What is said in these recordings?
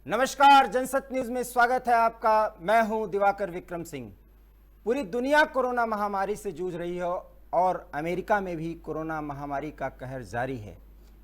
नमस्कार, जनसत न्यूज में स्वागत है आपका। मैं हूं दिवाकर विक्रम सिंह। पूरी दुनिया कोरोना महामारी से जूझ रही है और अमेरिका में भी कोरोना महामारी का कहर जारी है।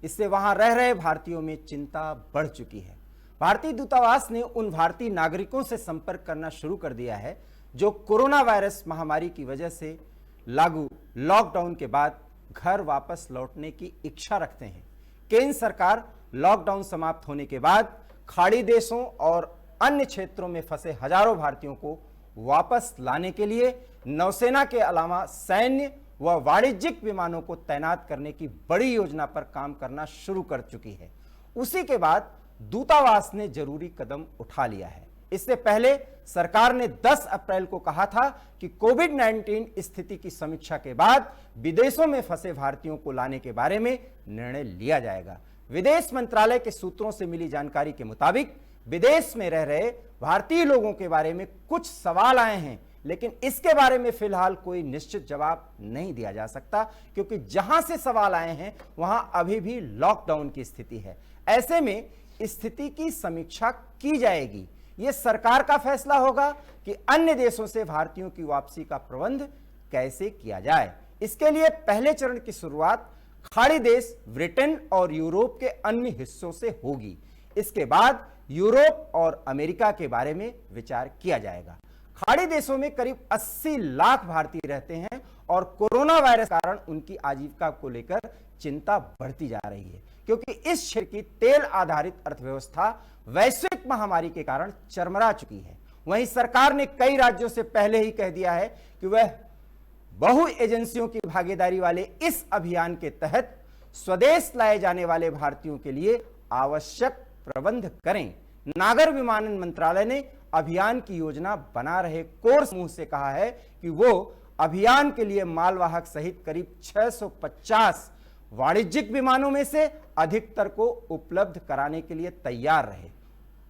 इससे वहां रह रहे भारतीयों में चिंता बढ़ चुकी है। भारतीय दूतावास ने उन भारतीय नागरिकों से संपर्क करना शुरू कर दिया है जो कोरोना वायरस महामारी की वजह से लागू लॉकडाउन के बाद घर वापस लौटने की इच्छा रखते हैं। केंद्र सरकार लॉकडाउन समाप्त होने के बाद खाड़ी देशों और अन्य क्षेत्रों में फंसे हजारों भारतीयों को वापस लाने के लिए नौसेना के अलावा सैन्य व वाणिज्यिक विमानों को तैनात करने की बड़ी योजना पर काम करना शुरू कर चुकी है। उसी के बाद दूतावास ने जरूरी कदम उठा लिया है। इससे पहले सरकार ने 10 अप्रैल को कहा था कि कोविड-19 स्थिति की समीक्षा के बाद विदेशों में फंसे भारतीयों को लाने के बारे में निर्णय लिया जाएगा। विदेश मंत्रालय के सूत्रों से मिली जानकारी के मुताबिक विदेश में रह रहे भारतीय लोगों के बारे में कुछ सवाल आए हैं, लेकिन इसके बारे में फिलहाल कोई निश्चित जवाब नहीं दिया जा सकता, क्योंकि जहां से सवाल आए हैं वहां अभी भी लॉकडाउन की स्थिति है। ऐसे में स्थिति की समीक्षा की जाएगी। यह सरकार का फैसला होगा कि अन्य देशों से भारतीयों की वापसी का प्रबंध कैसे किया जाए। इसके लिए पहले चरण की शुरुआत खाड़ी देश ब्रिटेन और यूरोप के अन्य हिस्सों से होगी। इसके बाद यूरोप और अमेरिका के बारे में विचार किया जाएगा। खाड़ी देशों में करीब 80 लाख भारतीय रहते हैं और कोरोना वायरस के कारण उनकी आजीविका को लेकर चिंता बढ़ती जा रही है, क्योंकि इस क्षेत्र की तेल आधारित अर्थव्यवस्था वैश्विक महामारी के कारण चरमरा चुकी है। वहीं सरकार ने कई राज्यों से पहले ही कह दिया है कि वह बहु एजेंसियों की भागीदारी वाले इस अभियान के तहत स्वदेश लाए जाने वाले भारतीयों के लिए आवश्यक प्रबंध करें। नागर विमानन मंत्रालय ने अभियान की योजना बना रहे कोर समूह से कहा है कि वो अभियान के लिए मालवाहक सहित करीब 650 वाणिज्यिक विमानों में से अधिकतर को उपलब्ध कराने के लिए तैयार रहे।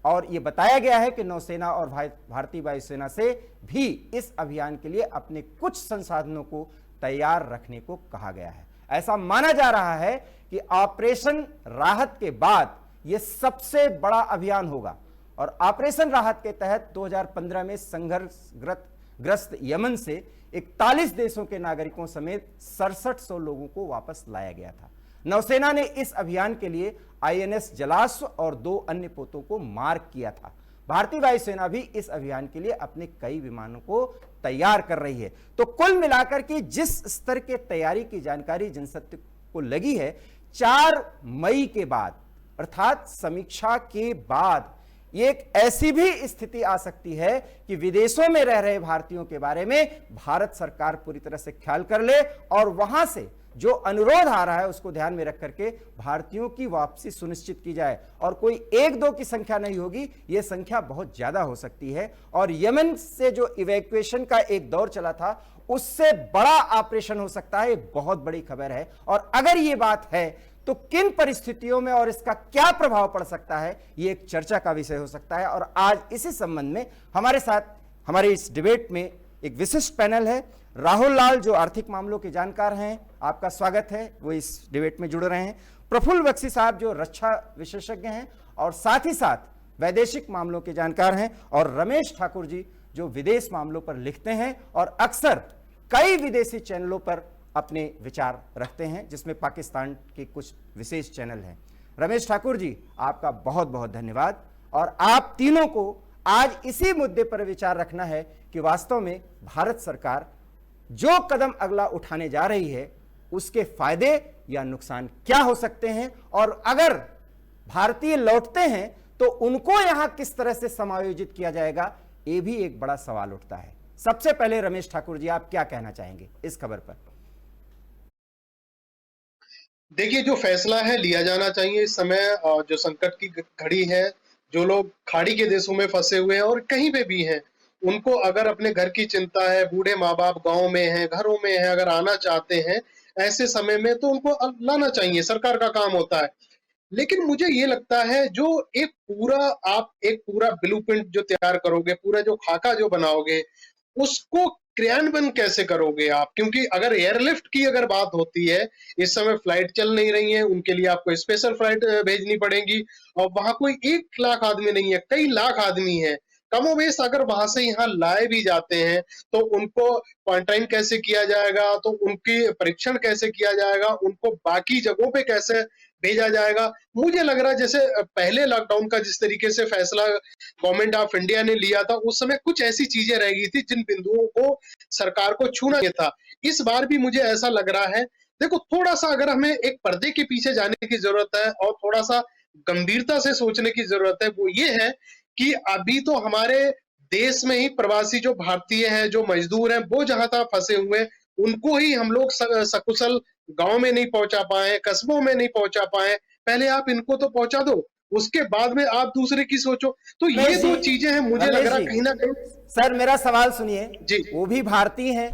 और यह बताया गया है कि नौसेना और भारतीय वायुसेना से भी इस अभियान के लिए अपने कुछ संसाधनों को तैयार रखने को कहा गया है। ऐसा माना जा रहा है कि ऑपरेशन राहत के बाद यह सबसे बड़ा अभियान होगा और ऑपरेशन राहत के तहत 2015 में संघर्षग्रस्त यमन से 41 देशों के नागरिकों समेत 6700 लोगों को वापस लाया गया था। नौसेना ने इस अभियान के लिए आईएनएस जलाश्व और 2 अन्य पोतों को मार्क किया था। भारतीय वायुसेना भी इस अभियान के लिए अपने कई विमानों को तैयार कर रही है। तो कुल मिलाकर के जिस स्तर के तैयारी की जानकारी जनसत्य को लगी है, 4 मई के बाद अर्थात समीक्षा के बाद ये एक ऐसी भी स्थिति आ सकती है कि विदेशों में रह रहे भारतीयों के बारे में भारत सरकार पूरी तरह से ख्याल कर ले और वहां से जो अनुरोध आ रहा है उसको ध्यान में रख करके भारतीयों की वापसी सुनिश्चित की जाए। और कोई 1-2 की संख्या नहीं होगी, यह संख्या बहुत ज्यादा हो सकती है। और यमन से जो इवैक्यूएशन का एक दौर चला था उससे बड़ा ऑपरेशन हो सकता है। एक बहुत बड़ी खबर है। और अगर यह बात है तो किन परिस्थितियों में और इसका क्या प्रभाव पड़ सकता है, यह एक चर्चा का विषय हो सकता है। और आज इसी संबंध में हमारे साथ हमारे इस डिबेट में एक विशिष्ट पैनल है। राहुल लाल जो आर्थिक मामलों के जानकार हैं, आपका स्वागत है, वो इस डिबेट में जुड़ रहे हैं। प्रफुल्ल बख्शी साहब जो रक्षा विशेषज्ञ हैं और साथ ही साथ वैदेशिक मामलों के जानकार हैं, और रमेश ठाकुर जी जो विदेश मामलों पर लिखते हैं और अक्सर कई विदेशी चैनलों पर अपने विचार रखते हैं, जिसमें पाकिस्तान के कुछ विशेष चैनल हैं। रमेश ठाकुर जी, आपका बहुत बहुत धन्यवाद। और आप तीनों को आज इसी मुद्दे पर विचार रखना है कि वास्तव में भारत सरकार जो कदम अगला उठाने जा रही है उसके फायदे या नुकसान क्या हो सकते हैं, और अगर भारतीय लौटते हैं तो उनको यहां किस तरह से समायोजित किया जाएगा, यह भी एक बड़ा सवाल उठता है। सबसे पहले रमेश ठाकुर जी, आप क्या कहना चाहेंगे इस खबर पर? देखिए, जो फैसला है लिया जाना चाहिए इस समय, और जो संकट की घड़ी है, जो लोग खाड़ी के देशों में फंसे हुए हैं और कहीं पे भी हैं, उनको अगर अपने घर की चिंता है, बूढ़े माँ बाप गांव में हैं, घरों में हैं, अगर आना चाहते हैं ऐसे समय में, तो उनको लाना चाहिए, सरकार का काम होता है। लेकिन मुझे ये लगता है जो आप एक पूरा ब्लूप्रिंट जो तैयार करोगे, पूरा जो खाका जो बनाओगे, उसको क्रियान्वयन कैसे करोगे आप? क्योंकि अगर एयरलिफ्ट की अगर बात होती है, इस समय फ्लाइट चल नहीं रही है, उनके लिए आपको स्पेशल फ्लाइट भेजनी पड़ेगी और वहां कोई 1 लाख आदमी नहीं है, कई लाख आदमी है। कमोबेश अगर वहां से यहाँ लाए भी जाते हैं तो उनको क्वारंटाइन कैसे किया जाएगा, तो उनकी परीक्षण कैसे किया जाएगा, उनको बाकी जगहों पे कैसे भेजा जाएगा। मुझे लग रहा है जैसे पहले लॉकडाउन का जिस तरीके से फैसला गवर्नमेंट ऑफ इंडिया ने लिया था, उस समय कुछ ऐसी चीजें रह गई थी जिन बिंदुओं को सरकार को छूना नहीं था। इस बार भी मुझे ऐसा लग रहा है, देखो थोड़ा सा अगर हमें एक पर्दे के पीछे जाने की जरूरत है और थोड़ा सा गंभीरता से सोचने की जरूरत है, वो ये है कि अभी तो हमारे देश में ही प्रवासी जो भारतीय हैं, जो मजदूर हैं, वो जहां तहां फंसे हुए हैं, उनको ही हम लोग सकुशल गांव में नहीं पहुंचा पाए, कस्बों में नहीं पहुंचा पाए। पहले आप इनको तो पहुंचा दो, उसके बाद में आप दूसरे की सोचो। तो ये रमेश दो जी, चीजें हैं, मुझे लग रमेश रहा जी, कहीं ना कहीं। सर मेरा सवाल सुनिए। जी वो भी भारतीय हैं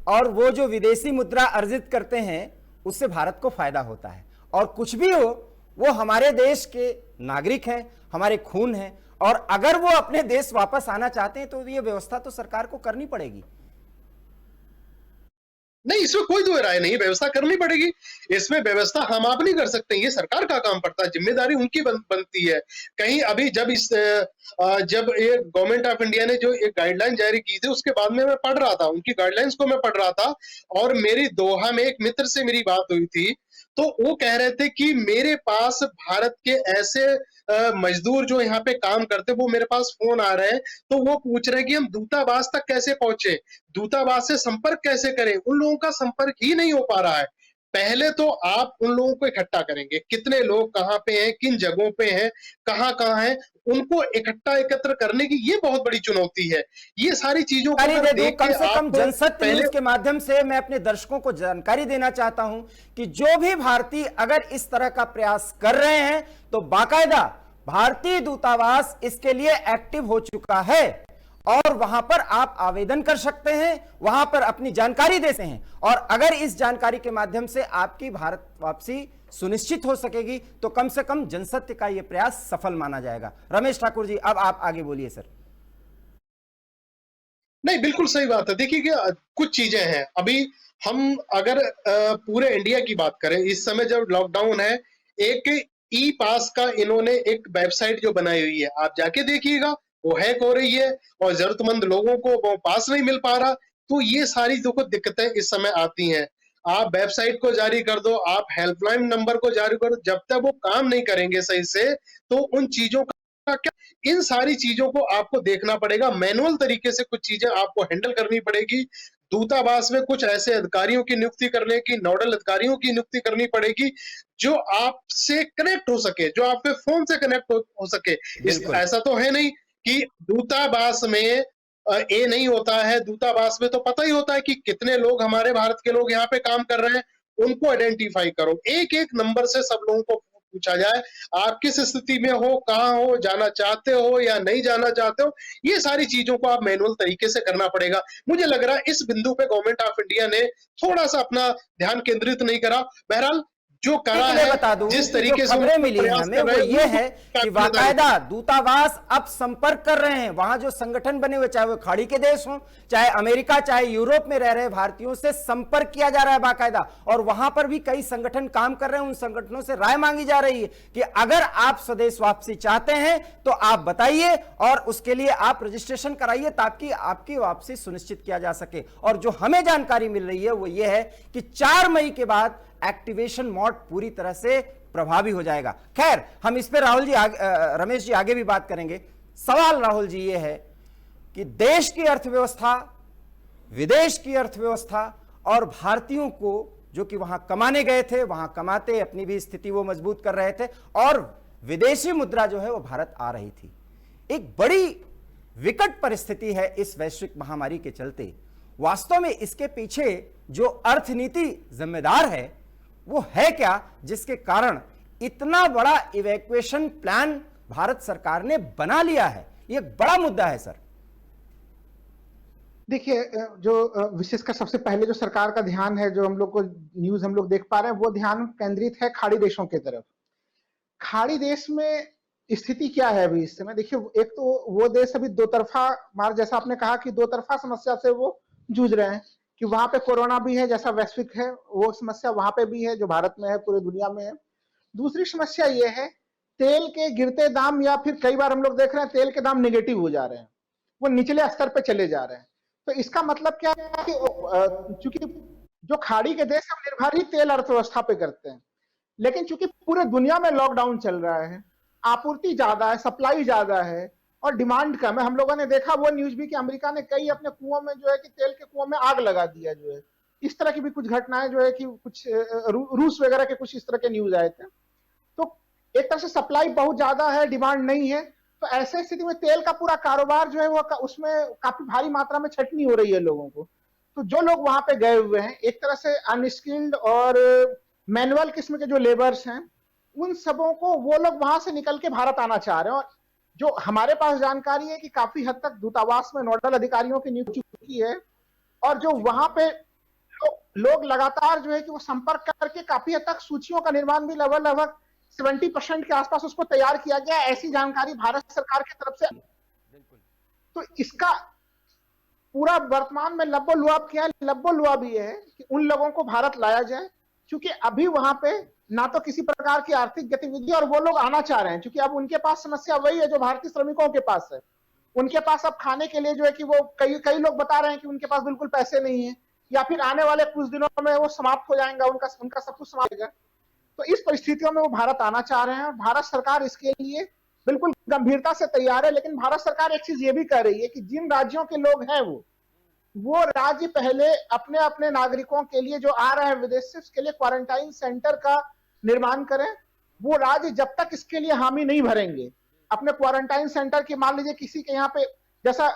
और वो जो विदेशी मुद्रा अर्जित करते हैं उससे भारत को फायदा होता है, और कुछ भी हो वो हमारे देश के नागरिक हैं, हमारे खून हैं, और अगर वो अपने देश वापस आना चाहते हैं तो ये व्यवस्था तो सरकार को करनी पड़ेगी। नहीं, इसमें कोई दो राय नहीं, व्यवस्था करनी पड़ेगी। इसमें व्यवस्था हम आप नहीं कर सकते, ये सरकार का काम पड़ता है, जिम्मेदारी उनकी बनती है। कहीं अभी जब जब ये गवर्नमेंट ऑफ इंडिया ने जो एक गाइडलाइन जारी की थी, उसके बाद में मैं पढ़ रहा था, उनकी गाइडलाइंस को मैं पढ़ रहा था, और मेरी दोहा में एक मित्र से मेरी बात हुई थी, तो वो कह रहे थे कि मेरे पास भारत के ऐसे मजदूर जो यहाँ पे काम करते, वो मेरे पास फोन आ रहे हैं, तो वो पूछ रहे हैं कि हम दूतावास तक कैसे पहुंचे, दूतावास से संपर्क कैसे करें। उन लोगों का संपर्क ही नहीं हो पा रहा है। पहले तो आप उन लोगों को इकट्ठा करेंगे, कितने लोग कहाँ पे हैं, किन जगहों पे हैं, कहाँ हैं, उनको एकत्र करने की ये बहुत बड़ी चुनौती है। ये सारी चीजों को जानकारी दे दूं, देख कम के से कम आप जनसत्य पहले। न्यूज के माध्यम से मैं अपने दर्शकों को जानकारी देना चाहता हूं कि जो भी भारतीय अगर इस तरह का प्रयास कर रहे हैं तो बाकायदा भारतीय दूतावास इसके लिए एक्टिव हो चुका है, और वहां पर आप आवेदन कर सकते हैं, वहां पर अपनी जानकारी दे सकते हैं, और अगर इस जानकारी के माध्यम से आपकी भारत वापसी सुनिश्चित हो सकेगी तो कम से कम जनसत्य का यह प्रयास सफल माना जाएगा। रमेश ठाकुर जी, अब आप आगे बोलिए सर। नहीं, बिल्कुल सही बात है। देखिए कि कुछ चीजें हैं, अभी हम अगर पूरे इंडिया की बात करें, इस समय जब लॉकडाउन है, एक ई पास का इन्होंने एक वेबसाइट जो बनाई हुई है, आप जाके देखिएगा, वो हैक हो रही है और जरूरतमंद लोगों को वो पास नहीं मिल पा रहा। तो ये सारी जो दिक्कतें इस समय आती हैं। आप वेबसाइट को जारी कर दो, आप हेल्पलाइन नंबर को जारी कर दो, जब तक वो काम नहीं करेंगे सही से, तो उन चीजों का क्या, इन सारी चीजों को आपको देखना पड़ेगा, मैनुअल तरीके से कुछ चीजें आपको हैंडल करनी पड़ेगी। दूतावास में कुछ ऐसे अधिकारियों की नियुक्ति करने की, नोडल अधिकारियों की नियुक्ति करनी पड़ेगी जो आपसे कनेक्ट हो सके, जो आपके फोन से कनेक्ट हो सके। ऐसा तो है नहीं कि दूतावास में ये नहीं होता है। दूतावास में तो पता ही होता है कि कितने लोग हमारे भारत के लोग यहाँ पे काम कर रहे हैं, उनको आइडेंटिफाई करो, एक एक नंबर से सब लोगों को पूछा जाए, आप किस स्थिति में हो, कहाँ हो, जाना चाहते हो या नहीं जाना चाहते हो। ये सारी चीजों को आप मैनुअल तरीके से करना पड़ेगा। मुझे लग रहा है इस बिंदु पे गवर्नमेंट ऑफ इंडिया ने थोड़ा सा अपना ध्यान केंद्रित नहीं करा। बहरहाल जो करा है, बता दूं जिस कि तरीके जो से खबरें मिली हैं हमें वो ये है कि बाकायदा दूतावास अब संपर्क कर रहे हैं, वहां जो संगठन बने हुए, चाहे वो खाड़ी के देश हो, चाहे अमेरिका, चाहे यूरोप में रह रहे भारतीयों से संपर्क किया जा रहा है बाकायदा, और वहां पर भी कई संगठन काम कर रहे हैं। उन संगठनों से राय मांगी जा रही है कि अगर आप स्वदेश वापसी चाहते हैं तो आप बताइए और उसके लिए आप रजिस्ट्रेशन कराइए ताकि आपकी वापसी सुनिश्चित किया जा सके। और जो हमें जानकारी मिल रही है वो ये है कि 4 मई के बाद एक्टिवेशन मोड पूरी तरह से प्रभावी हो जाएगा। खैर, हम इस पे राहुल जी रमेश जी आगे भी बात करेंगे। सवाल राहुल जी ये है कि देश की अर्थव्यवस्था, विदेश की अर्थव्यवस्था और भारतीयों को जो कि वहां कमाने गए थे, वहां कमाते अपनी भी स्थिति वो मजबूत कर रहे थे, और विदेशी मुद्रा जो है वो भारत आ रही थी। एक बड़ी विकट परिस्थिति है इस वैश्विक महामारी के चलते। वास्तव में इसके पीछे जो अर्थनीति जिम्मेदार है वो है क्या, जिसके कारण इतना बड़ा इवैक्यूएशन प्लान भारत सरकार ने बना लिया है? ये एक बड़ा मुद्दा है सर। देखिए, जो विशेषकर सबसे पहले जो सरकार का ध्यान है, जो हम लोग को न्यूज हम लोग देख पा रहे हैं, वो ध्यान केंद्रित है खाड़ी देशों की तरफ। खाड़ी देश में स्थिति क्या है अभी इस समय? देखिए, एक तो वो देश अभी दो तरफा मार, जैसा आपने कहा कि दो तरफा समस्या से वो जूझ रहे हैं कि वहां पे कोरोना भी है, जैसा वैश्विक है वो समस्या वहां पे भी है जो भारत में है, पूरी दुनिया में है। दूसरी समस्या ये है तेल के गिरते दाम, या फिर कई बार हम लोग देख रहे हैं तेल के दाम निगेटिव हो जा रहे हैं, वो निचले स्तर पे चले जा रहे हैं। तो इसका मतलब क्या है कि चूंकि जो खाड़ी के देश हम निर्भर ही तेल अर्थव्यवस्था पे करते हैं, लेकिन चूंकि पूरे दुनिया में लॉकडाउन चल रहा है, आपूर्ति ज्यादा है, सप्लाई ज्यादा है और डिमांड कम है। हम लोगों ने देखा वो न्यूज भी कि अमेरिका ने कई अपने कुओं में जो है कि तेल के कुओं में आग लगा दिया जो है। इस तरह की भी कुछ घटनाएं जो है कि कुछ रूस वगैरह के कुछ इस तरह के न्यूज आए थे। तो एक तरह से सप्लाई बहुत ज्यादा है, डिमांड नहीं है, तो ऐसे स्थिति में तेल का पूरा कारोबार जो है वो उसमें काफी भारी मात्रा में छटनी हो रही है लोगों को। तो जो लोग वहां पे गए हुए हैं एक तरह से अनस्किल्ड और मैनुअल किस्म के जो लेबर्स हैं, उन सबों को वो लोग वहां से निकल के भारत आना चाह रहे हैं। और जो हमारे पास जानकारी है कि काफी हद तक दूतावास में नोडल अधिकारियों की नियुक्ति चुकी है और जो वहां पे लोग लगातार जो है कि वो संपर्क करके काफी हद तक सूचियों का निर्माण भी लगभग 70% के आसपास उसको तैयार किया गया, ऐसी जानकारी भारत सरकार की तरफ से। तो इसका पूरा वर्तमान में लब्बो-लुआब क्या है? लब्बो-लुआब ये है कि उन लोगों को भारत लाया जाए, क्योंकि अभी वहां पे ना तो किसी प्रकार की आर्थिक गतिविधि, और वो लोग आना चाह रहे हैं क्योंकि अब उनके पास समस्या वही है जो भारतीय श्रमिकों के पास है। उनके पास अब खाने के लिए जो है कि वो कई लोग बता रहे हैं कि उनके पास बिल्कुल पैसे नहीं है, या फिर आने वाले कुछ दिनों में वो समाप्त हो जाएगा, उनका सब कुछ समाप्त हो जाएगा। तो इस परिस्थितियों में वो भारत आना चाह रहे हैं। भारत सरकार इसके लिए बिल्कुल गंभीरता से तैयार है, लेकिन भारत सरकार एक चीज ये भी कह रही है कि जिन राज्यों के लोग हैं वो राज्य पहले अपने अपने नागरिकों के लिए जो आ रहे हैं विदेश से, उसके लिए क्वारंटाइन सेंटर का निर्माण करें। वो राज्य जब तक इसके लिए हामी नहीं भरेंगे अपने क्वारंटाइन सेंटर की, मान लीजिए किसी के यहाँ पे, जैसा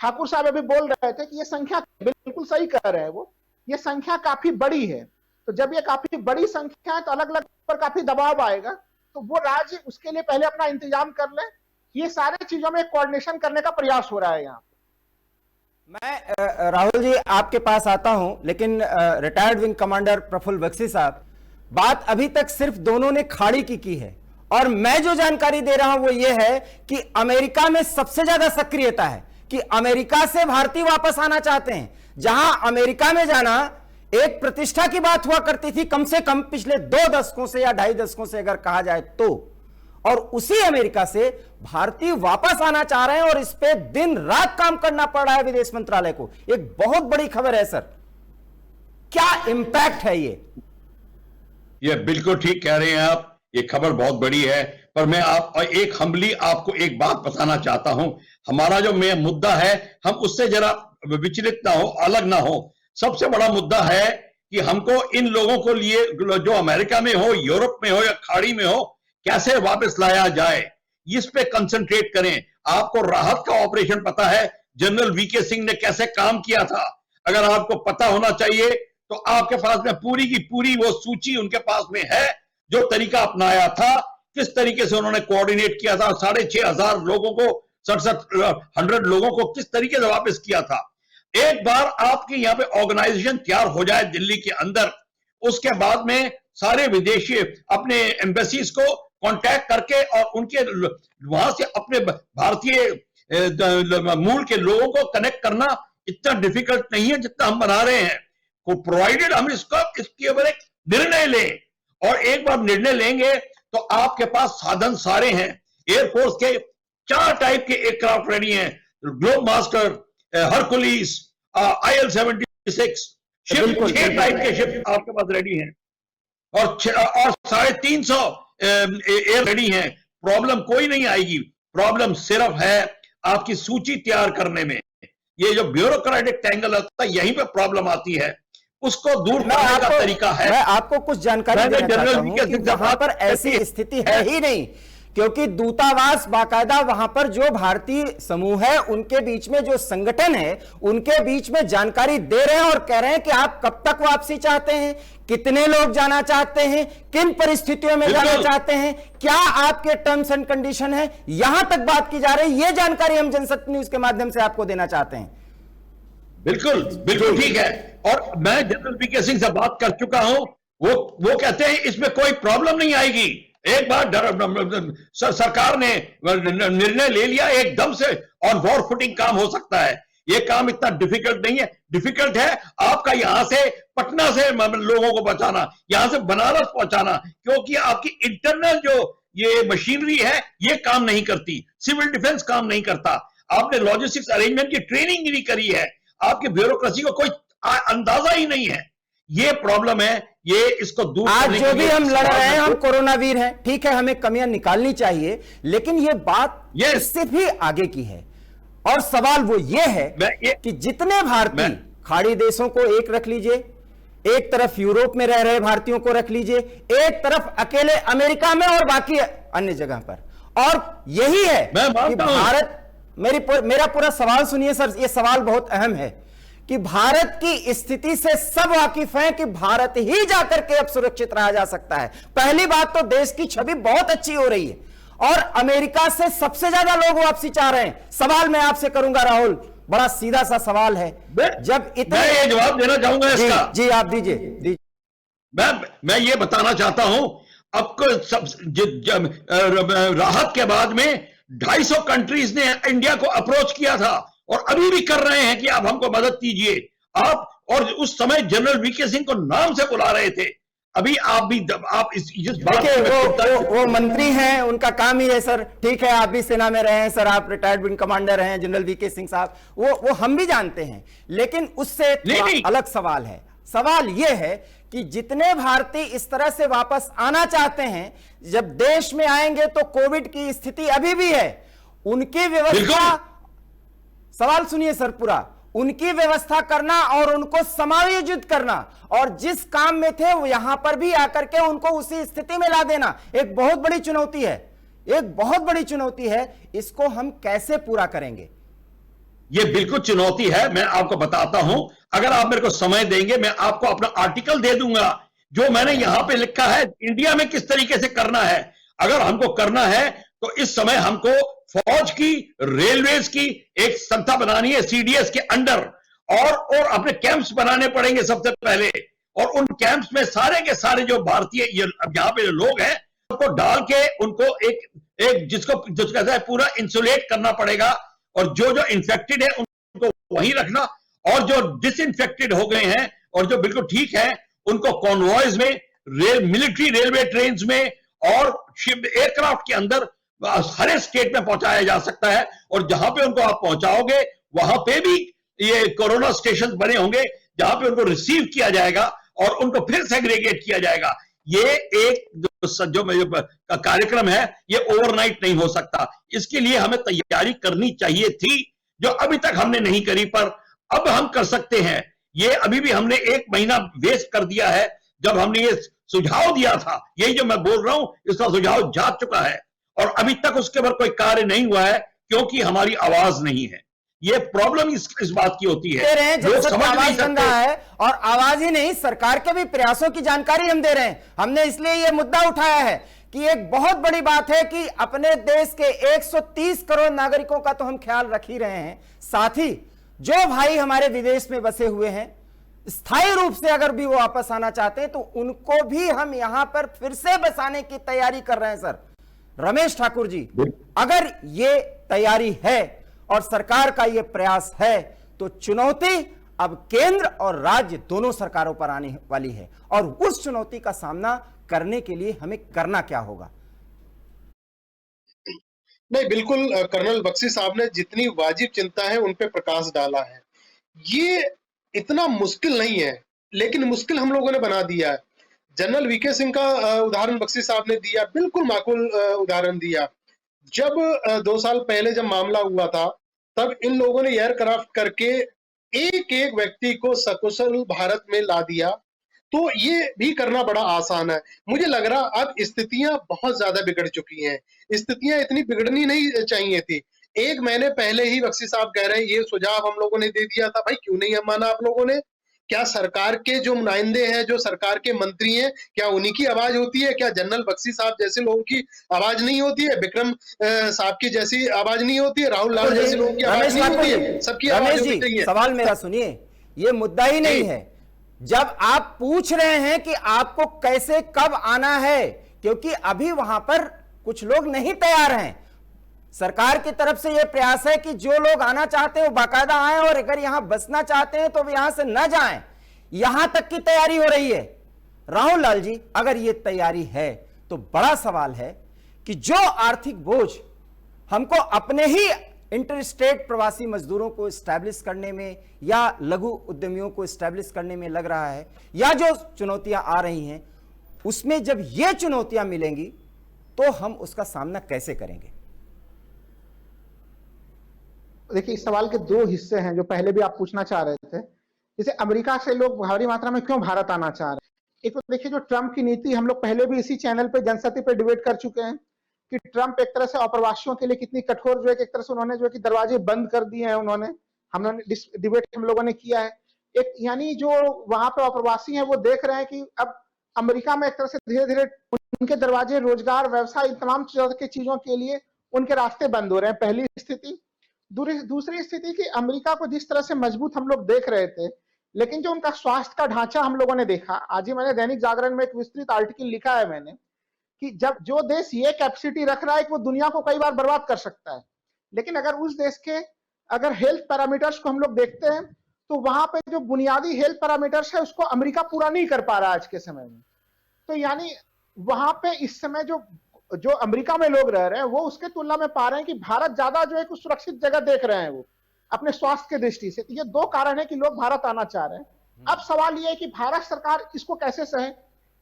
ठाकुर साहब अभी बोल रहे थे कि ये संख्या बिल्कुल सही कह रहे हैं वो, ये संख्या काफी बड़ी है। तो जब ये काफी बड़ी संख्या है तो अलग अलग पर काफी दबाव आएगा, तो वो राज्य उसके लिए पहले अपना इंतजाम कर ले। ये सारे चीजों में कोऑर्डिनेशन करने का प्रयास हो रहा है यहाँ। मैं राहुल जी आपके पास आता हूं, लेकिन retired wing commander Praful Bakshi साहब, बात अभी तक सिर्फ दोनों ने खाड़ी की है, और मैं जो जानकारी दे रहा हूं वो ये है कि अमेरिका में सबसे ज्यादा सक्रियता है कि अमेरिका से भारतीय वापस आना चाहते हैं। जहां अमेरिका में जाना एक प्रतिष्ठा की बात हुआ करती थी, कम से कम पिछले 2 दशकों से या 2.5 दशकों से अगर कहा जाए तो, और उसी अमेरिका से भारतीय वापस आना चाह रहे हैं और इस पे दिन रात काम करना पड़ रहा है विदेश मंत्रालय को। एक बहुत बड़ी खबर है सर, क्या इंपैक्ट है ये बिल्कुल ठीक कह रहे हैं आप, ये खबर बहुत बड़ी है। पर मैं एक हम्बली आपको एक बात बताना चाहता हूं। हमारा जो मुद्दा है, हम उससे जरा विचलित ना हो, अलग ना हो। सबसे बड़ा मुद्दा है कि हमको इन लोगों को लिए जो अमेरिका में हो, यूरोप में हो या खाड़ी में हो, कैसे वापस लाया जाए, इस पे कंसंट्रेट करें। आपको राहत का ऑपरेशन पता है, जनरल वीके सिंह ने कैसे काम किया था। अगर आपको पता होना चाहिए तो आपके पास में पूरी की पूरी वो सूची उनके पास में है, जो तरीका अपनाया था, किस तरीके से उन्होंने कोऑर्डिनेट किया था, 6,500 लोगों को, 6700 लोगों को किस तरीके से वापस किया था। एक बार आपके यहाँ पे ऑर्गेनाइजेशन तैयार हो जाए दिल्ली के अंदर, उसके बाद में सारे विदेशी अपने एम्बेसीज को कांटेक्ट करके और उनके वहां से अपने भारतीय मूल के लोगों को कनेक्ट करना इतना डिफिकल्ट नहीं है जितना हम बना रहे हैं। को प्रोवाइडेड हम इसके ऊपर एक निर्णय लें, और एक बार निर्णय लेंगे तो आपके पास साधन सारे हैं। एयरफोर्स के 4 टाइप के एयरक्राफ्ट रेडी हैं, globe master, Hercules, IL-76 ship, 6 type के शिप आपके पास रेडी हैं, और 350 एयर रेडी हैं। प्रॉब्लम कोई नहीं आएगी, प्रॉब्लम सिर्फ है आपकी सूची तैयार करने में। ये जो ब्यूरोक्रेटिक टैंगल होता है, यहीं पे प्रॉब्लम आती है, उसको दूर करने का तरीका है। मैं आपको कुछ जानकारी देना चाहता हूं कि वहां पर ऐसी स्थिति है ही नहीं, क्योंकि दूतावास बाकायदा वहां पर जो भारतीय समूह है उनके बीच में, जो संगठन है उनके बीच में जानकारी दे रहे हैं और कह रहे हैं कि आप कब तक वापसी चाहते हैं, कितने लोग जाना चाहते हैं, किन परिस्थितियों में जाना चाहते हैं, क्या आपके टर्म्स एंड कंडीशन है, यहां तक बात की जा रही है। यह जानकारी हम जनशक्ति न्यूज के माध्यम से आपको देना चाहते हैं। बिल्कुल बिल्कुल ठीक है, और मैं जनरल वीके सिंह से बात कर चुका हूं, वो कहते हैं इसमें कोई प्रॉब्लम नहीं आएगी। एक बार सरकार ने निर्णय ले लिया, एकदम से ऑन वॉर फुटिंग काम हो सकता है। ये काम इतना डिफिकल्ट नहीं है। डिफिकल्ट है आपका यहां से पटना से लोगों को बचाना, यहां से बनारस पहुंचाना, क्योंकि आपकी इंटरनल जो ये मशीनरी है ये काम नहीं करती, सिविल डिफेंस काम नहीं करता, आपने लॉजिस्टिक्स अरेंजमेंट की ट्रेनिंग नहीं करी है, आपकी ब्यूरोक्रेसी को कोई अंदाजा ही नहीं है। ये प्रॉब्लम है, ये इसको दूर आज करने जो के भी लिए हम लड़ रहे हैं, हम कोरोना वीर हैं, ठीक है, हमें कमियां निकालनी चाहिए, लेकिन ये बात इससे भी आगे की है। और सवाल वो ये है कि जितने भारतीय खाड़ी देशों को एक रख लीजिए, एक तरफ यूरोप में रह रहे भारतीयों को रख लीजिए, एक तरफ अकेले अमेरिका में और बाकी अन्य जगह पर, और यही है कि भारत, मेरा पूरा सवाल सुनिए सर, ये सवाल बहुत अहम है कि भारत की स्थिति से सब वाकिफ हैं कि भारत ही जाकर के अब सुरक्षित रहा जा सकता है। पहली बात तो देश की छवि बहुत अच्छी हो रही है और अमेरिका से सबसे ज्यादा लोग वापसी चाह रहे हैं। सवाल मैं आपसे करूंगा राहुल, बड़ा सीधा सा सवाल है, जब इतने, मैं ये जवाब देना चाहूंगा इसका। जी आप दीजिए। मैं ये बताना चाहता हूं, अब राहत के बाद में 250 कंट्रीज ने इंडिया को अप्रोच किया था और अभी भी कर रहे हैं कि आप हमको मदद कीजिए आप, और उस समय जनरल वीके सिंह को नाम से बुला रहे थे। अभी आप भी इस बात वो मंत्री हैं, उनका काम ही है सर, ठीक है, आप भी सेना में रहे हैं सर, आप रिटायर्ड विंग कमांडर हैं जनरल वीके सिंह साहब, वो हम भी जानते हैं, लेकिन उससे अलग सवाल है। सवाल यह है कि जितने भारतीय इस तरह से वापस आना चाहते हैं, जब देश में आएंगे तो कोविड की स्थिति अभी भी है, उनकी व्यवस्था, सवाल सुनिए सर पूरा, उनकी व्यवस्था करना और उनको समायोजित करना, और जिस काम में थे वो यहां पर भी आकर के उनको उसी स्थिति में ला देना एक बहुत बड़ी चुनौती है, एक बहुत बड़ी चुनौती है। इसको हम कैसे पूरा करेंगे? ये बिल्कुल चुनौती है, मैं आपको बताता हूं। अगर आप मेरे को समय देंगे, मैं आपको अपना आर्टिकल दे दूंगा जो मैंने यहां पे लिखा है, इंडिया में किस तरीके से करना है। अगर हमको करना है तो इस समय हमको फौज की, रेलवेज की एक संस्था बनानी है सीडीएस के अंडर, और अपने कैंप्स बनाने पड़ेंगे सबसे पहले, और उन कैंप्स में सारे के सारे जो भारतीय यहाँ पे जो लोग हैं उनको डाल के उनको एक जिसको कहता है पूरा इंसुलेट करना पड़ेगा, और जो इन्फेक्टेड है उनको वहीं रखना, और जो डिसइंफेक्टेड हो गए हैं और जो बिल्कुल ठीक है उनको कॉन्वॉयज में, मिलिट्री रेलवे ट्रेन में और एयरक्राफ्ट के अंदर हर एक स्टेट में पहुंचाया जा सकता है। और जहां पे उनको आप पहुंचाओगे वहां पे भी ये कोरोना स्टेशन बने होंगे जहां पे उनको रिसीव किया जाएगा और उनको फिर सेग्रीगेट किया जाएगा। ये एक जो कार्यक्रम है ये ओवरनाइट नहीं हो सकता, इसके लिए हमें तैयारी करनी चाहिए थी जो अभी तक हमने नहीं करी, पर अब हम कर सकते हैं। ये अभी भी हमने 1 महीना वेस्ट कर दिया है जब हमने ये सुझाव दिया था, यही जो मैं बोल रहा हूं इसका सुझाव जा चुका है और अभी तक उसके ऊपर कोई कार्य नहीं हुआ है क्योंकि हमारी आवाज नहीं है। ये प्रॉब्लम इस बात की होती है, लोग समझ नहीं सकते है, और आवाज ही नहीं, सरकार के भी प्रयासों की जानकारी हम दे रहे हैं। हमने इसलिए ये मुद्दा उठाया है कि एक बहुत बड़ी बात है कि अपने देश के 130 करोड़ नागरिकों का तो हम ख्याल रख ही रहे हैं, साथ ही जो भाई हमारे विदेश में बसे हुए हैं स्थायी रूप से अगर भी वो वापस आना चाहते हैं तो उनको भी हम यहां पर फिर से बसाने की तैयारी कर रहे हैं। सर रमेश ठाकुर जी, अगर ये तैयारी है और सरकार का ये प्रयास है तो चुनौती अब केंद्र और राज्य दोनों सरकारों पर आने वाली है, और उस चुनौती का सामना करने के लिए हमें करना क्या होगा? नहीं, बिल्कुल कर्नल बख्शी साहब ने जितनी वाजिब चिंता है उन पे प्रकाश डाला है। ये इतना मुश्किल नहीं है, लेकिन मुश्किल हम लोगों ने बना दिया है। जनरल वीके सिंह का उदाहरण बख्शी साहब ने दिया, बिल्कुल माकूल उदाहरण दिया। जब 2 साल पहले जब मामला हुआ था तब इन लोगों ने एयरक्राफ्ट करके एक एक व्यक्ति को सकुशल भारत में ला दिया, तो ये भी करना बड़ा आसान है। मुझे लग रहा अब स्थितियां बहुत ज्यादा बिगड़ चुकी हैं, स्थितियां इतनी बिगड़नी नहीं चाहिए थी। 1 महीने पहले ही बख्शी साहब कह रहे हैं ये सुझाव हम लोगों ने दे दिया था, भाई क्यों नहीं माना आप लोगों ने? क्या सरकार के जो नुमाइंदे हैं, जो सरकार के मंत्री हैं, क्या उन्हीं की आवाज होती है? क्या जनरल बख्शी साहब जैसे लोगों की आवाज नहीं होती है? विक्रम साहब की जैसी आवाज नहीं होती है? राहुल लाल जैसे लोगों की आवाज नहीं होती है? सबकी आवाज होनी चाहिए। सवाल मेरा सुनिए, ये मुद्दा ही नहीं है। जब आप पूछ रहे हैं कि आपको कैसे कब आना है, क्योंकि अभी वहां पर कुछ लोग नहीं तैयार हैं, सरकार की तरफ से यह प्रयास है कि जो लोग आना चाहते हैं वो बाकायदा आए, और अगर यहां बसना चाहते हैं तो वे यहां से न जाएं, यहां तक की तैयारी हो रही है। राहुल लाल जी, अगर यह तैयारी है तो बड़ा सवाल है कि जो आर्थिक बोझ हमको अपने ही इंटर स्टेट प्रवासी मजदूरों को स्टैब्लिश करने में या लघु उद्यमियों को स्टैब्लिश करने में लग रहा है, या जो चुनौतियां आ रही हैं, उसमें जब ये चुनौतियां मिलेंगी तो हम उसका सामना कैसे करेंगे? देखिए, इस सवाल के दो हिस्से हैं जो पहले भी आप पूछना चाह रहे थे। जैसे अमेरिका से लोग भारी मात्रा में क्यों भारत आना चाह रहे हैं? एक तो देखिए, जो ट्रंप की नीति, हम लोग पहले भी इसी चैनल पे जनशक्ति पे डिबेट कर चुके हैं कि ट्रंप एक तरह से अप्रवासियों के लिए कितनी कठोर, जो है एक तरह से उन्होंने जो है कि दरवाजे बंद कर दिए हैं। हमने डिबेट हम लोगों ने किया है। एक यानी जो वहां पे अप्रवासी हैं वो देख रहे हैं कि अब अमेरिका में एक तरह से धीरे धीरे उनके दरवाजे रोजगार, व्यवसाय, इन तमाम की चीजों के लिए उनके रास्ते बंद हो रहे हैं, पहली स्थिति। दूसरी स्थिति कि अमेरिका को जिस तरह से मजबूत हम लोग देख रहे थे, लेकिन जो उनका स्वास्थ्य का ढांचा हम लोगों ने देखा, आज ही मैंने दैनिक जागरण में एक विस्तृत आर्टिकल लिखा है मैंने, कि जब जो देश ये कैपेसिटी रख रहा है कि वो दुनिया को कई बार बर्बाद कर सकता है, लेकिन अगर उस देश के अगर हेल्थ पैरामीटर्स को हम लोग देखते हैं तो वहां पे जो बुनियादी हेल्थ पैरामीटर्स है उसको अमेरिका पूरा नहीं कर पा रहा आज के समय में। तो यानी वहां पे इस समय जो अमेरिका में लोग रह रहे हैं वो उसके तुलना में पा रहे हैं कि भारत ज्यादा जो है कुछ सुरक्षित जगह देख रहे हैं वो अपने स्वास्थ्य के दृष्टि से। तो ये दो कारण है कि लोग भारत आना चाह रहे हैं। अब सवाल ये है कि भारत सरकार इसको कैसे सहे।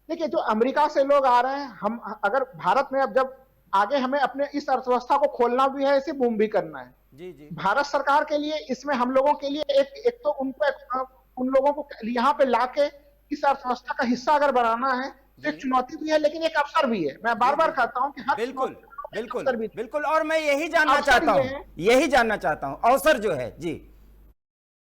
देखिए, जो अमेरिका से लोग आ रहे हैं, हम अगर भारत में अब जब आगे हमें अपने इस अर्थव्यवस्था को खोलना भी है, इसे बूम भी करना है। जी। भारत सरकार के लिए इसमें हम लोगों के लिए एक तो उन लोगों को यहाँ पे लाके इस अर्थव्यवस्था का हिस्सा अगर बनाना है तो एक चुनौती भी है, लेकिन एक अवसर भी है। मैं बार बार कहता हूँ कि हर बिल्कुल, और मैं यही जानना चाहता हूँ अवसर जो है जी,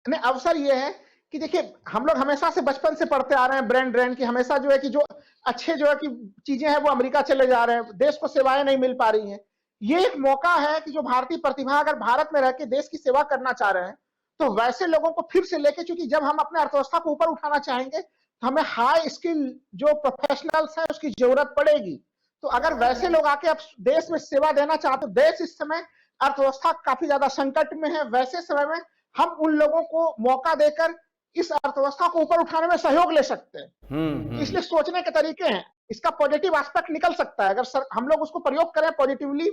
नहीं, अवसर ये है कि देखिए, हम लोग हमेशा से बचपन से पढ़ते आ रहे हैं ब्रांड की, हमेशा जो है कि जो अच्छे जो है कि चीजें हैं वो अमेरिका चले जा रहे हैं, देश को सेवाएं नहीं मिल पा रही हैं। ये एक मौका है कि जो भारतीय प्रतिभा अगर भारत में रह के देश की सेवा करना चाह रहे हैं तो वैसे लोगों को फिर से लेके, क्योंकि जब हम अपने अर्थव्यवस्था को ऊपर उठाना चाहेंगे तो हमें हाई स्किल जो प्रोफेशनल्स हैं उसकी जरूरत पड़ेगी। तो अगर वैसे लोग आके अब देश में सेवा देना चाहते, देश इस समय अर्थव्यवस्था काफी ज्यादा संकट में है, वैसे समय में हम उन लोगों को मौका देकर इस अर्थव्यवस्था को ऊपर उठाने में सहयोग ले सकते हैं। इसलिए सोचने के तरीके हैं, इसका पॉजिटिव एस्पेक्ट निकल सकता है अगर हम लोग उसको प्रयोग करें पॉजिटिवली।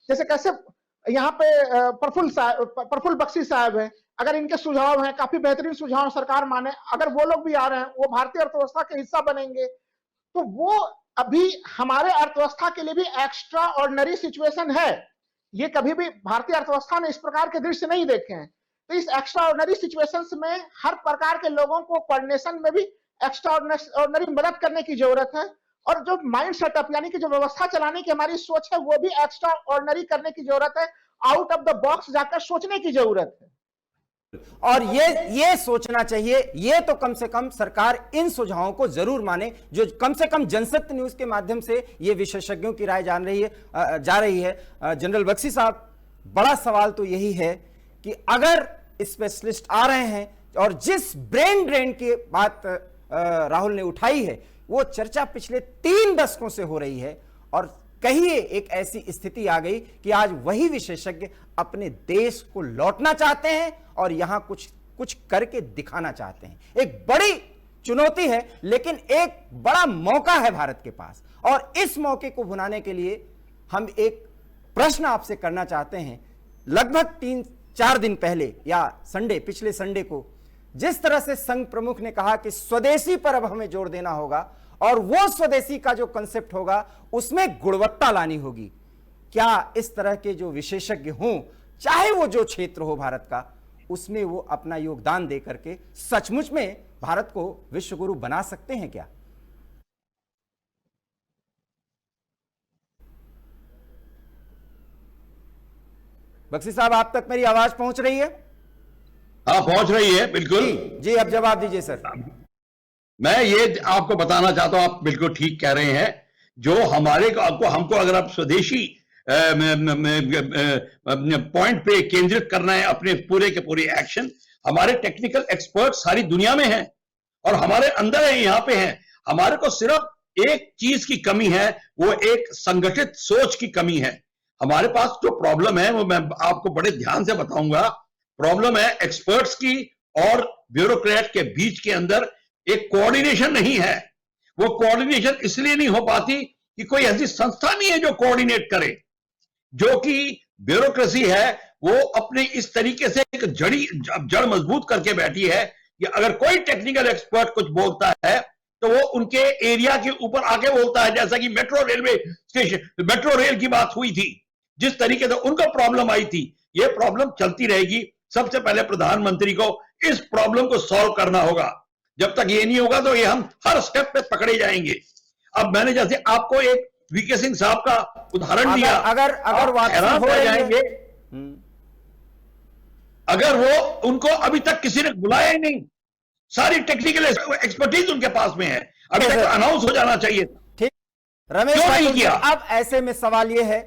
जैसे कैसे यहाँ पे प्रफुल्ल बख्शी साहब हैं, अगर इनके सुझाव हैं, काफी बेहतरीन सुझाव सरकार माने, अगर वो लोग भी आ रहे हैं, वो भारतीय अर्थव्यवस्था के हिस्सा बनेंगे, तो वो अभी हमारे अर्थव्यवस्था के लिए भी एक्स्ट्रा ऑर्डिनरी सिचुएशन है। ये कभी भी भारतीय अर्थव्यवस्था ने इस प्रकार के दृश्य नहीं देखे हैं। तो इस एक्स्ट्रा ऑर्डिनरी सिचुएशंस में हर प्रकार के लोगों को कोऑर्डिनेशन में भी एक्स्ट्रा ऑर्डिनरी मदद करने की जरूरत है, और जो माइंड सेटअप यानी कि जो व्यवस्था चलाने की हमारी सोच है वो भी एक्स्ट्रा ऑर्डिनरी करने की जरूरत है, आउट ऑफ द बॉक्स जाकर सोचने की जरूरत है। और ये सोचना चाहिए। ये तो कम से कम सरकार इन सुझावों को जरूर माने, जो कम से कम जनशक्ति न्यूज के माध्यम से ये विशेषज्ञों की राय जा रही है। जनरल बख्शी साहब, बड़ा सवाल तो यही है कि अगर स्पेशलिस्ट आ रहे हैं और जिस ब्रेन ड्रेन की बात राहुल ने उठाई है, वो चर्चा पिछले 3 दशकों से हो रही है, और कहिए एक ऐसी स्थिति आ गई कि आज वही विशेषज्ञ अपने देश को लौटना चाहते हैं और यहां कुछ करके दिखाना चाहते हैं। एक बड़ी चुनौती है, लेकिन एक बड़ा मौका है भारत के पास, और इस मौके को भुनाने के लिए हम एक प्रश्न आपसे करना चाहते हैं। लगभग 3-4 दिन पहले या पिछले संडे को जिस तरह से संघ प्रमुख ने कहा कि स्वदेशी पर अब हमें जोर देना होगा, और वो स्वदेशी का जो कंसेप्ट होगा उसमें गुणवत्ता लानी होगी, क्या इस तरह के जो विशेषज्ञ हों, चाहे वो जो क्षेत्र हो भारत का, उसमें वो अपना योगदान दे करके सचमुच में भारत को विश्व गुरु बना सकते हैं क्या? बख्शी साहब, आप तक मेरी आवाज पहुंच रही है? हाँ, पहुंच रही है, बिल्कुल जी। अब जवाब दीजिए सर। मैं ये आपको बताना चाहता हूं, आप बिल्कुल ठीक कह रहे हैं। जो हमको अगर आप स्वदेशी पॉइंट पे केंद्रित करना है अपने पूरे के पूरे एक्शन, हमारे टेक्निकल एक्सपर्ट सारी दुनिया में हैं और हमारे अंदर है, यहाँ पे हैं। हमारे को सिर्फ एक चीज की कमी है, वो एक संगठित सोच की कमी है। हमारे पास जो प्रॉब्लम है वो मैं आपको बड़े ध्यान से बताऊंगा। प्रॉब्लम है एक्सपर्ट्स की और ब्यूरोक्रेट के बीच के अंदर एक कोऑर्डिनेशन नहीं है। वो कोऑर्डिनेशन इसलिए नहीं हो पाती कि कोई ऐसी संस्था नहीं है जो कोऑर्डिनेट करे। जो कि ब्यूरोक्रेसी है वो अपने इस तरीके से एक जड़ मजबूत करके बैठी है कि अगर कोई टेक्निकल एक्सपर्ट कुछ बोलता है तो वो उनके एरिया के ऊपर आके बोलता है। जैसा कि metro railway station, metro rail की बात हुई थी, जिस तरीके से उनको प्रॉब्लम आई थी, ये प्रॉब्लम चलती रहेगी। सबसे पहले प्रधानमंत्री को इस प्रॉब्लम को सॉल्व करना होगा। जब तक ये नहीं होगा तो ये हम हर स्टेप पे पकड़े जाएंगे। अब मैंने जैसे आपको एक वीके सिंह साहब का उदाहरण दिया, अगर हैरान हो रह रही जाएंगे है। अगर वो उनको अभी तक किसी ने बुलाया ही नहीं, सारी टेक्निकल एक्सपर्टीज उनके पास में है, अभी तक अनाउंस हो जाना चाहिए। ठीक, रमेश क्यों नहीं ठाकुर जी, किया? अब ऐसे में सवाल यह है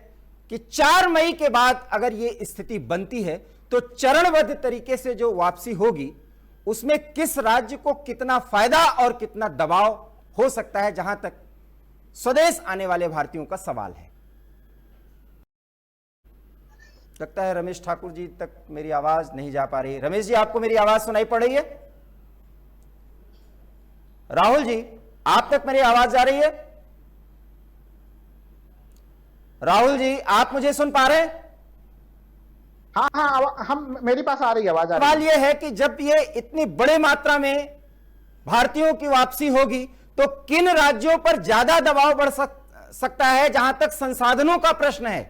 कि 4 मई के बाद अगर ये स्थिति बनती है तो चरणबद्ध तरीके से जो वापसी होगी उसमें किस राज्य को कितना फायदा और कितना दबाव हो सकता है, जहां तक स्वदेश आने वाले भारतीयों का सवाल है। लगता है रमेश ठाकुर जी तक मेरी आवाज नहीं जा पा रही। रमेश जी, आपको मेरी आवाज सुनाई पड़ रही है? राहुल जी, आप तक मेरी आवाज जा रही है? राहुल जी, आप मुझे सुन पा रहे हैं? हाँ, हम मेरे पास आ रही है आवाज। सवाल यह है कि जब ये इतनी बड़े मात्रा में भारतीयों की वापसी होगी तो किन राज्यों पर ज्यादा दबाव बढ़ सकता है, जहां तक संसाधनों का प्रश्न है,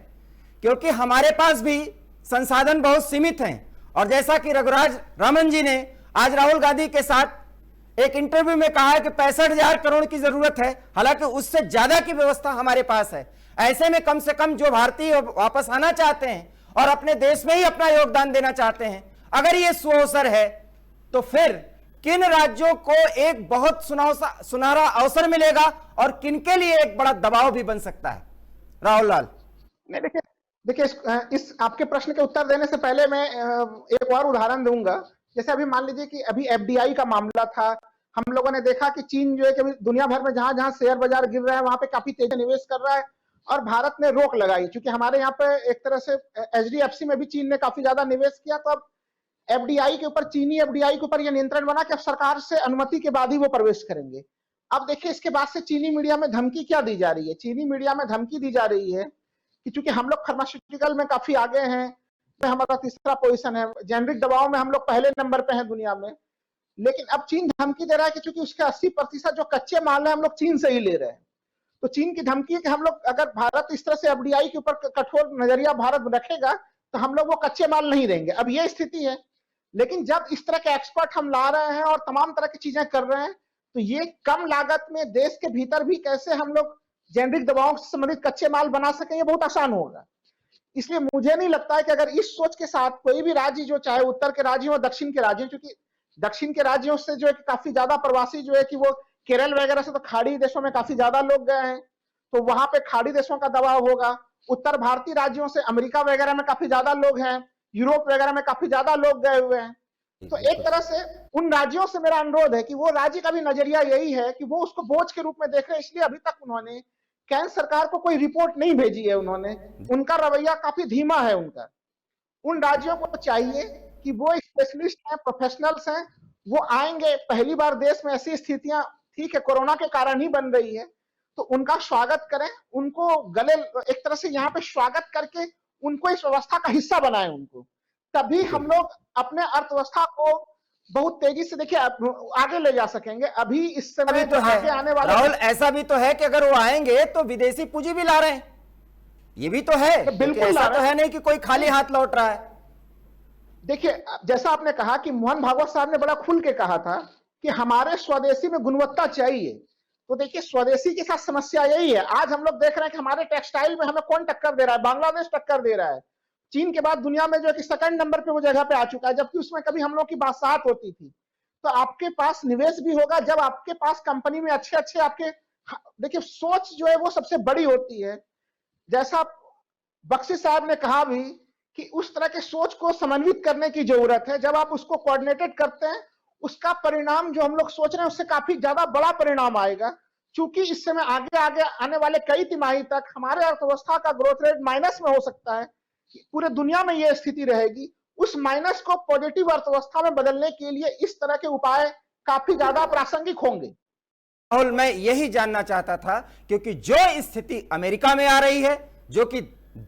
क्योंकि हमारे पास भी संसाधन बहुत सीमित हैं। और जैसा कि रघुराज रामन जी ने आज राहुल गांधी के साथ एक इंटरव्यू में कहा है कि 65,000 करोड़ की जरूरत है, हालांकि उससे ज्यादा की व्यवस्था हमारे पास है। ऐसे में कम से कम जो भारतीय वापस आना चाहते हैं और अपने देश में ही अपना योगदान देना चाहते हैं, अगर ये सुअवसर है तो फिर किन राज्यों को एक बहुत सुनहरा अवसर मिलेगा और किनके लिए एक बड़ा दबाव भी बन सकता है? राहुल लाल। नहीं, देखिए इस आपके प्रश्न के उत्तर देने से पहले मैं एक और उदाहरण दूंगा। जैसे अभी मान लीजिए कि अभी एफडीआई का मामला था। हम लोगों ने देखा कि चीन जो है कि दुनिया भर में जहां जहां शेयर बाजार गिर रहा है वहां पे काफी तेजी निवेश कर रहा है और भारत ने रोक लगाई, क्योंकि हमारे यहाँ पे एक तरह से एचडीएफसी में भी चीन ने काफी ज्यादा निवेश किया। तो अब एफडीआई के ऊपर, चीनी एफडीआई के ऊपर यह नियंत्रण बना कि अब सरकार से अनुमति के बाद ही वो प्रवेश करेंगे। अब देखिए इसके बाद से चीनी मीडिया में धमकी क्या दी जा रही है? चीनी मीडिया में धमकी दी जा रही है कि चूंकि हम लोग फार्मास्यूटिकल में काफी आगे हैं, तो हमारा तीसरा पोजीशन है, जेनरिक दवाओं में हम लोग पहले नंबर पे हैं दुनिया में, लेकिन अब चीन धमकी दे रहा है कि चूंकि उसके 80% जो कच्चे माल है हम लोग चीन से ही ले रहे हैं। तो चीन की धमकी है कि हम लोग, अगर भारत इस तरह से एफडीआई के ऊपर कठोर नजरिया भारत रखेगा तो हम लोग वो कच्चे माल नहीं देंगे। अब ये स्थिति है। लेकिन जब इस तरह के एक्सपर्ट हम ला रहे हैं और तमाम तरह की चीजें कर रहे हैं, तो ये कम लागत में देश के भीतर भी कैसे हम लोग जेनरिक दवाओं से संबंधित कच्चे माल बना सकें, ये बहुत आसान होगा। इसलिए मुझे नहीं लगता है कि अगर इस सोच के साथ कोई भी राज्य, जो चाहे उत्तर के राज्य हो दक्षिण के राज्य, क्योंकि दक्षिण के राज्यों से जो है काफी ज्यादा प्रवासी जो है कि वो केरल वगैरह से तो खाड़ी देशों में काफी ज्यादा लोग गए हैं, तो वहां पे खाड़ी देशों का दबाव होगा। उत्तर भारतीय राज्यों से अमेरिका वगैरह में काफी ज्यादा लोग हैं, यूरोप वगैरह में काफी ज्यादा लोग गए हुए हैं। तो एक तरह से उन राज्यों से मेरा अनुरोध है कि वो राज्य का भी नजरिया यही है कि वो उसको बोझ के रूप में देख रहे हैं। इसलिए अभी तक उन्होंने केंद्र सरकार को कोई रिपोर्ट नहीं भेजी है। उनका रवैया काफी धीमा है उनका। उन राज्यों को चाहिए कि वो स्पेशलिस्ट हैं, प्रोफेशनल्स हैं, वो आएंगे। पहली बार देश में ऐसी स्थितियां, ठीक है कोरोना के कारण ही बन रही है, तो उनका स्वागत करें, उनको गले एक तरह से यहाँ पे स्वागत करके उनको इस व्यवस्था का हिस्सा बनाएं उनको। तभी हम लोग अपने अर्थव्यवस्था को बहुत तेजी से देखिए आगे ले जा सकेंगे। अभी इस समय तो आगे आने वाले राहुल, ऐसा भी तो है कि अगर वो आएंगे तो विदेशी पूंजी भी ला रहे हैं, ये भी तो है। बिल्कुल ऐसा तो है नहीं कि कोई खाली हाथ लौट रहा है। देखिए जैसा आपने कहा कि मोहन भागवत साहब ने बड़ा खुल के कहा था कि हमारे स्वदेशी में गुणवत्ता चाहिए। तो देखिए स्वदेशी के साथ समस्या यही है। आज हम लोग देख रहे हैं कि हमारे टेक्सटाइल में हमें कौन टक्कर दे रहा है? बांग्लादेश टक्कर दे रहा है। चीन के बाद दुनिया में जो है कि सेकंड नंबर पे वो जगह पे आ चुका है, जबकि उसमें कभी हम लोग की बासात होती थी। तो आपके पास निवेश भी होगा जब आपके पास कंपनी में अच्छे अच्छे आपके, देखिए सोच जो है वो सबसे बड़ी होती है। जैसा बख्शी साहब ने कहा भी कि उस तरह के सोच को समन्वित करने की जरूरत है। जब आप उसको कोऑर्डिनेटेड करते हैं, उसका परिणाम जो हम लोग सोच रहे हैं उससे काफी ज्यादा बड़ा परिणाम आएगा। चूंकि इस समय आगे आगे आने वाले कई तिमाही तक हमारे अर्थव्यवस्था का ग्रोथ रेट माइनस में हो सकता है, पूरे दुनिया में यह स्थिति रहेगी, उस माइनस को पॉजिटिव अर्थव्यवस्था में बदलने के लिए इस तरह के उपाय काफी ज्यादा प्रासंगिक होंगे। राहुल, मैं यही जानना चाहता था, क्योंकि जो स्थिति अमेरिका में आ रही है, जो कि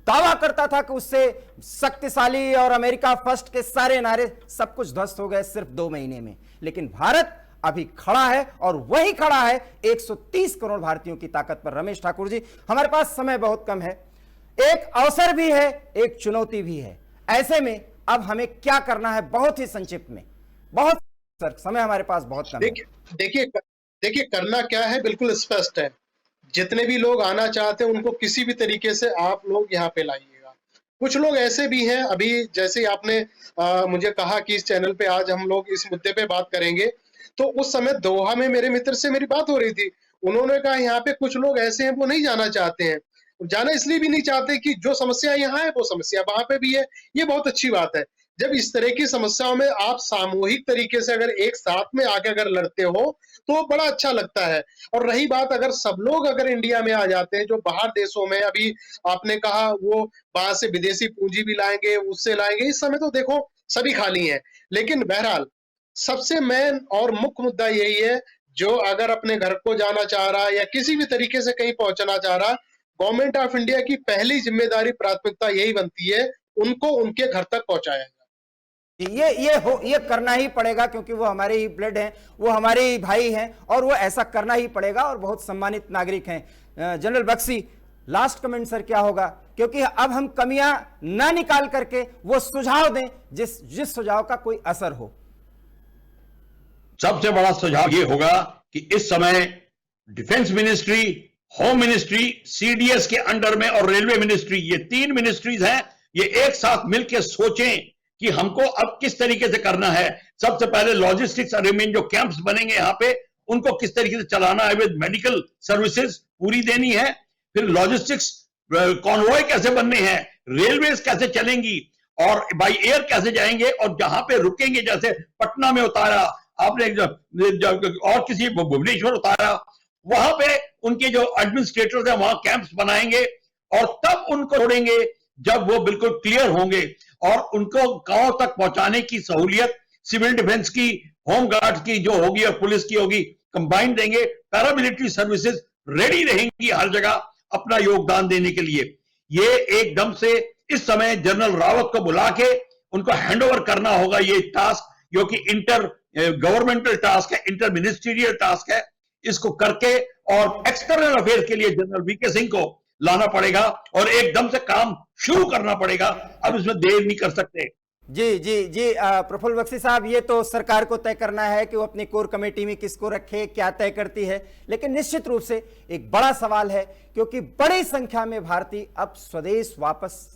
दावा करता था कि उससे शक्तिशाली और अमेरिका फर्स्ट के सारे नारे सब कुछ ध्वस्त हो गए सिर्फ 2 महीने में, लेकिन भारत अभी खड़ा है और वही खड़ा है 130 करोड़ भारतीयों की ताकत पर। रमेश ठाकुर जी, हमारे पास समय बहुत कम है, एक अवसर भी है, एक चुनौती भी है, ऐसे में अब हमें क्या करना है? बहुत ही संक्षिप्त में, बहुत सर, समय हमारे पास बहुत कम है। देखिए करना क्या है बिल्कुल स्पष्ट है। जितने भी लोग आना चाहते हैं उनको किसी भी तरीके से आप लोग यहाँ पे लाइएगा। कुछ लोग ऐसे भी हैं, अभी जैसे आपने मुझे कहा कि इस चैनल पे आज हम लोग इस मुद्दे पे बात करेंगे, तो उस समय दोहा में मेरे मित्र से मेरी बात हो रही थी, उन्होंने कहा यहाँ पे कुछ लोग ऐसे हैं वो नहीं जाना चाहते हैं, जाना इसलिए भी नहीं चाहते कि जो समस्या यहाँ है वो समस्या वहां पे भी है। ये बहुत अच्छी बात है। जब इस तरह की समस्याओं में आप सामूहिक तरीके से अगर एक साथ में आके अगर लड़ते हो तो बड़ा अच्छा लगता है। और रही बात, अगर सब लोग अगर इंडिया में आ जाते हैं, जो बाहर देशों में अभी आपने कहा वो बाहर से विदेशी पूंजी भी लाएंगे, उससे लाएंगे, इस समय तो देखो सभी खाली हैं। लेकिन बहरहाल सबसे मेन और मुख्य मुद्दा यही है, जो अगर अपने घर को जाना चाह रहा या किसी भी तरीके से कहीं पहुंचना चाह रहा, गवर्नमेंट ऑफ इंडिया की पहली जिम्मेदारी प्राथमिकता यही बनती है, उनको उनके घर तक पहुंचाया जाए। ये करना ही पड़ेगा, क्योंकि वो हमारे ही ब्लड हैं, वो हमारे ही भाई हैं, और वो ऐसा करना ही पड़ेगा, और बहुत सम्मानित नागरिक हैं। General Bakshi, last comment sir क्या होगा, क्योंकि अब हम कमियां ना निकाल करके वो सुझाव दें जिस सुझाव का कोई असर हो। सबसे बड़ा सुझाव ये होगा कि इस समय defence ministry, home ministry, CDS के अंडर में और रेलवे मिनिस्ट्री, ये 3 मिनिस्ट्रीज हैं, ये एक साथ मिलकर सोचें कि हमको अब किस तरीके से करना है। सबसे पहले लॉजिस्टिक्स अरेंजमेंट, जो कैंप्स बनेंगे यहां पे, उनको किस तरीके से चलाना है, विद मेडिकल सर्विसेज पूरी देनी है। फिर लॉजिस्टिक्स कॉन्वॉय कैसे बनने हैं, रेलवेज कैसे चलेंगी, और बाई एयर कैसे जाएंगे, और जहां पे रुकेंगे, जैसे पटना में उतारा आपने, और किसी भुवनेश्वर उतारा, वहां पे उनके जो एडमिनिस्ट्रेटर्स हैं वहां कैंप्स बनाएंगे, और तब उनको छोड़ेंगे जब वो बिल्कुल क्लियर होंगे, और उनको गांव तक पहुंचाने की सहूलियत सिविल डिफेंस की, होम गार्ड की जो होगी और पुलिस की होगी, कंबाइन देंगे। पैरामिलिट्री सर्विसेज रेडी रहेंगी हर जगह अपना योगदान देने के लिए। ये एकदम से इस समय जनरल रावत को बुला के उनको हैंडओवर करना होगा, ये टास्क, जो कि इंटर गवर्नमेंटल टास्क है, इंटर मिनिस्ट्रियल टास्क है। इसको करके और एक्सटर्नल अफेयर के लिए जनरल वीके सिंह को लाना पड़ेगा और एकदम से काम शुरू करना पड़ेगा। अब इसमें देर नहीं कर सकते। जी जी जी, प्रफुल्ल बख्शी साहब, ये तो सरकार को तय करना है कि वो अपनी कोर कमेटी में किसको रखे, क्या तय करती है, लेकिन निश्चित रूप से एक बड़ा सवाल है, क्योंकि बड़ी संख्या में भारतीय अब स्वदेश वापस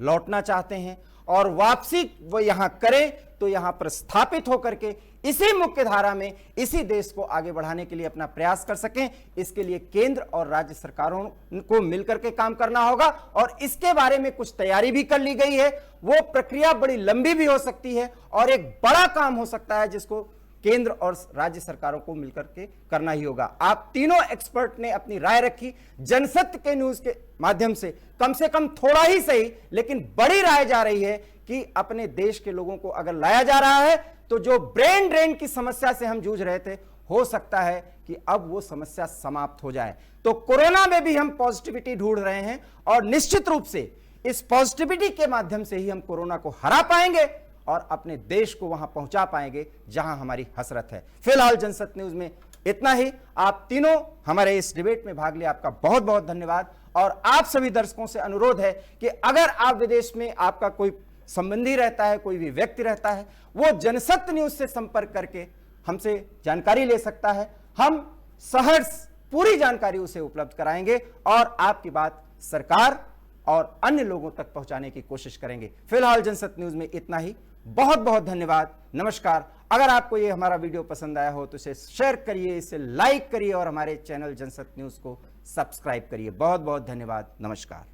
लौटना चाहते हैं, और वापसी वो यहां करें तो यहां पर स्थापित होकर के इसी मुख्य धारा में इसी देश को आगे बढ़ाने के लिए अपना प्रयास कर सकें। इसके लिए केंद्र और राज्य सरकारों को मिलकर के काम करना होगा, और इसके बारे में कुछ तैयारी भी कर ली गई है। वो प्रक्रिया बड़ी लंबी भी हो सकती है और एक बड़ा काम हो सकता है, जिसको केंद्र और राज्य सरकारों को मिलकर के करना ही होगा। आप तीनों एक्सपर्ट ने अपनी राय रखी, जनसत्य के न्यूज के माध्यम से कम थोड़ा ही सही, लेकिन बड़ी राय जा रही है कि अपने देश के लोगों को अगर लाया जा रहा है तो जो ब्रेन ड्रेन की समस्या से हम जूझ रहे थे, हो सकता है कि अब वो समस्या समाप्त हो जाए। तो कोरोना में भी हम पॉजिटिविटी ढूंढ रहे हैं, और निश्चित रूप से इस पॉजिटिविटी के माध्यम से ही हम कोरोना को हरा पाएंगे और अपने देश को वहां पहुंचा पाएंगे जहां हमारी हसरत है। फिलहाल जनसत्य न्यूज में इतना ही। आप तीनों हमारे इस डिबेट में भाग लिया, आपका बहुत बहुत धन्यवाद। और आप सभी दर्शकों से अनुरोध है कि अगर आप विदेश में आपका कोई संबंधी रहता है, कोई भी व्यक्ति रहता है, वो जनसत्य न्यूज से संपर्क करके हमसे जानकारी ले सकता है। हम सहर्ष पूरी जानकारी उसे उपलब्ध कराएंगे और आपकी बात सरकार और अन्य लोगों तक पहुंचाने की कोशिश करेंगे। फिलहाल जनसत्य न्यूज में इतना ही। बहुत बहुत धन्यवाद, नमस्कार। अगर आपको ये हमारा वीडियो पसंद आया हो तो इसे शेयर करिए, इसे लाइक करिए और हमारे चैनल जनसत्य न्यूज को सब्सक्राइब करिए। बहुत बहुत धन्यवाद, नमस्कार।